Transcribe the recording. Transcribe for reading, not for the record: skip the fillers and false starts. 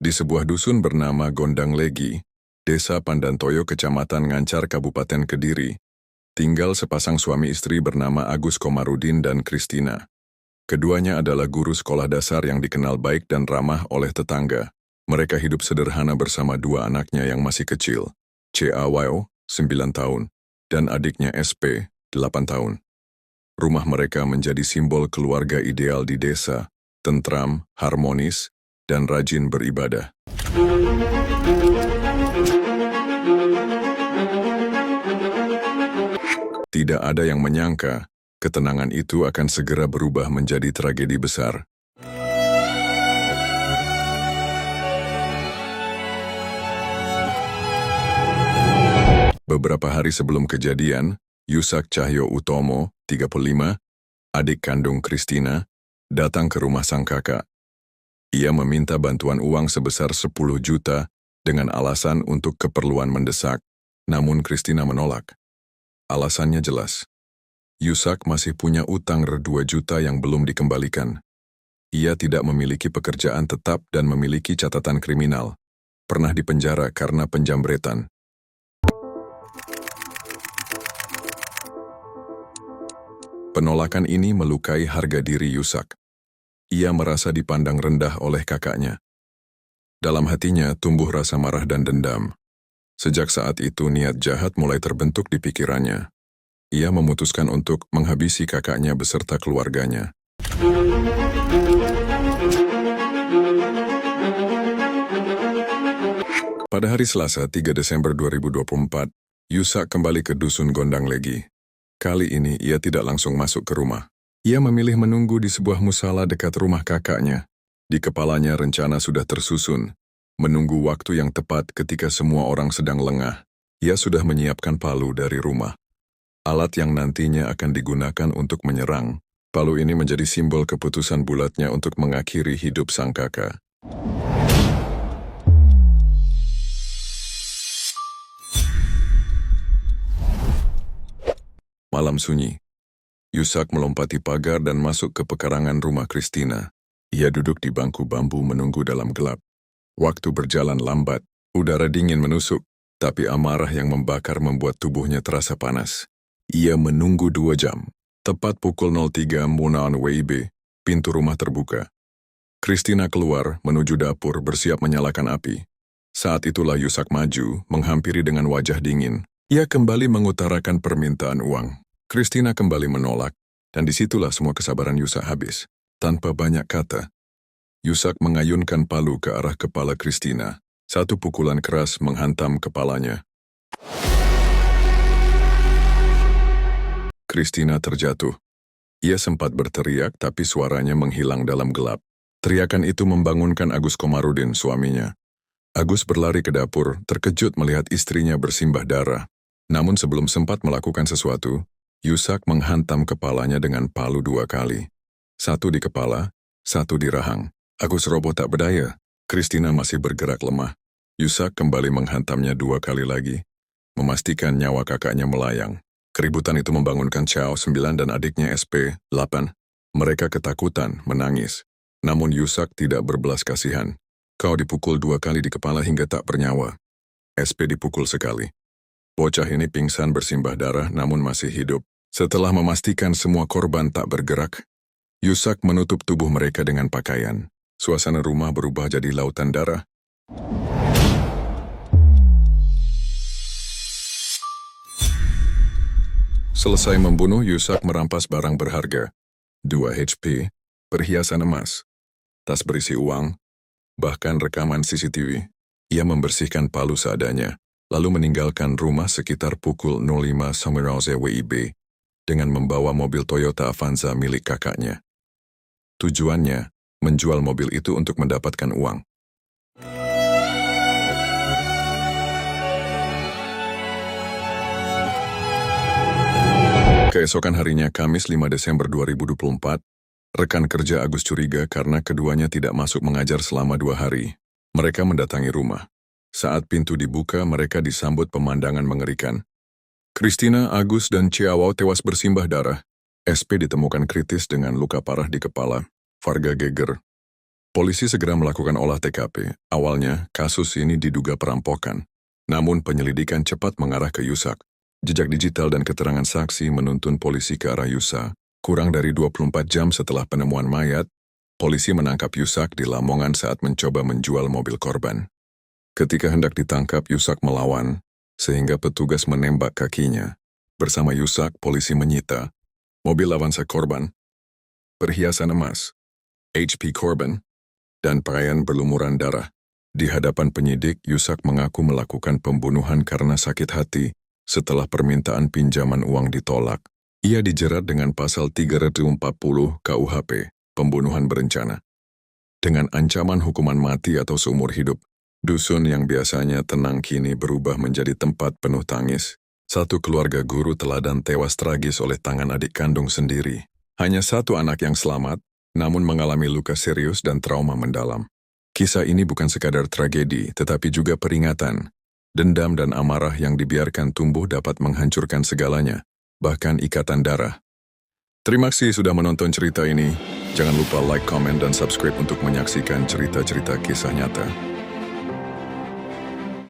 Di sebuah dusun bernama Gondang Legi, Desa Pandantoyo, Kecamatan Ngancar, Kabupaten Kediri, tinggal sepasang suami istri bernama Agus Komarudin dan Kristina. Keduanya adalah guru sekolah dasar yang dikenal baik dan ramah oleh tetangga. Mereka hidup sederhana bersama dua anaknya yang masih kecil, CAWO, 9 tahun, dan adiknya SP, 8 tahun. Rumah mereka menjadi simbol keluarga ideal di desa, tentram, harmonis, dan rajin beribadah. Tidak ada yang menyangka, ketenangan itu akan segera berubah menjadi tragedi besar. Beberapa hari sebelum kejadian, Yusak Cahyo Utomo, 35, adik kandung Kristina, datang ke rumah sang kakak. Ia meminta bantuan uang sebesar 10 juta dengan alasan untuk keperluan mendesak, namun Kristina menolak. Alasannya jelas. Yusak masih punya utang 2 juta yang belum dikembalikan. Ia tidak memiliki pekerjaan tetap dan memiliki catatan kriminal. Pernah dipenjara karena penjambretan. Penolakan ini melukai harga diri Yusak. Ia merasa dipandang rendah oleh kakaknya. Dalam hatinya tumbuh rasa marah dan dendam. Sejak saat itu niat jahat mulai terbentuk di pikirannya. Ia memutuskan untuk menghabisi kakaknya beserta keluarganya. Pada hari Selasa, 3 Desember 2024, Yusak kembali ke dusun Gondang Legi. Kali ini ia tidak langsung masuk ke rumah. Ia memilih menunggu di sebuah musala dekat rumah kakaknya. Di kepalanya rencana sudah tersusun. Menunggu waktu yang tepat ketika semua orang sedang lengah. Ia sudah menyiapkan palu dari rumah. Alat yang nantinya akan digunakan untuk menyerang. Palu ini menjadi simbol keputusan bulatnya untuk mengakhiri hidup sang kakak. Malam sunyi. Yusak melompati pagar dan masuk ke pekarangan rumah Kristina. Ia duduk di bangku bambu menunggu dalam gelap. Waktu berjalan lambat, udara dingin menusuk, tapi amarah yang membakar membuat tubuhnya terasa panas. Ia menunggu 2 jam. Tepat pukul 03 WIB, pintu rumah terbuka. Kristina keluar menuju dapur bersiap menyalakan api. Saat itulah Yusak maju, menghampiri dengan wajah dingin. Ia kembali mengutarakan permintaan uang. Kristina kembali menolak, dan disitulah semua kesabaran Yusak habis. Tanpa banyak kata, Yusak mengayunkan palu ke arah kepala Kristina. Satu pukulan keras menghantam kepalanya. Kristina terjatuh. Ia sempat berteriak, tapi suaranya menghilang dalam gelap. Teriakan itu membangunkan Agus Komarudin, suaminya. Agus berlari ke dapur, terkejut melihat istrinya bersimbah darah. Namun sebelum sempat melakukan sesuatu, Yusak menghantam kepalanya dengan palu 2 kali. Satu di kepala, satu di rahang. Agus roboh tak berdaya. Kristina masih bergerak lemah. Yusak kembali menghantamnya 2 kali lagi, memastikan nyawa kakaknya melayang. Keributan itu membangunkan Chao 9 dan adiknya SP 8. Mereka ketakutan, menangis. Namun Yusak tidak berbelas kasihan. Kau dipukul 2 kali di kepala hingga tak bernyawa. SP dipukul sekali. Bocah ini pingsan bersimbah darah namun masih hidup. Setelah memastikan semua korban tak bergerak, Yusak menutup tubuh mereka dengan pakaian. Suasana rumah berubah jadi lautan darah. Selesai membunuh, Yusak merampas barang berharga. 2 HP, perhiasan emas, tas berisi uang, bahkan rekaman CCTV. Ia membersihkan palu seadanya, lalu meninggalkan rumah sekitar pukul 05 WIB dengan membawa mobil Toyota Avanza milik kakaknya. Tujuannya, menjual mobil itu untuk mendapatkan uang. Keesokan harinya, Kamis 5 Desember 2024, rekan kerja Agus curiga karena keduanya tidak masuk mengajar selama 2 hari. Mereka mendatangi rumah. Saat pintu dibuka, mereka disambut pemandangan mengerikan. Kristina, Agus, dan Ciawau tewas bersimbah darah. SP ditemukan kritis dengan luka parah di kepala. Varga geger. Polisi segera melakukan olah TKP. Awalnya, kasus ini diduga perampokan. Namun penyelidikan cepat mengarah ke Yusak. Jejak digital dan keterangan saksi menuntun polisi ke arah Yusa. Kurang dari 24 jam setelah penemuan mayat, polisi menangkap Yusak di Lamongan saat mencoba menjual mobil korban. Ketika hendak ditangkap, Yusak melawan, sehingga petugas menembak kakinya. Bersama Yusak, polisi menyita mobil Avanza korban, perhiasan emas, HP korban, dan pakaian berlumuran darah. Di hadapan penyidik, Yusak mengaku melakukan pembunuhan karena sakit hati setelah permintaan pinjaman uang ditolak. Ia dijerat dengan pasal 340 KUHP, pembunuhan berencana. Dengan ancaman hukuman mati atau seumur hidup, dusun yang biasanya tenang kini berubah menjadi tempat penuh tangis. Satu keluarga guru teladan tewas tragis oleh tangan adik kandung sendiri. Hanya satu anak yang selamat, namun mengalami luka serius dan trauma mendalam. Kisah ini bukan sekadar tragedi, tetapi juga peringatan. Dendam dan amarah yang dibiarkan tumbuh dapat menghancurkan segalanya, bahkan ikatan darah. Terima kasih sudah menonton cerita ini. Jangan lupa like, comment, dan subscribe untuk menyaksikan cerita-cerita kisah nyata.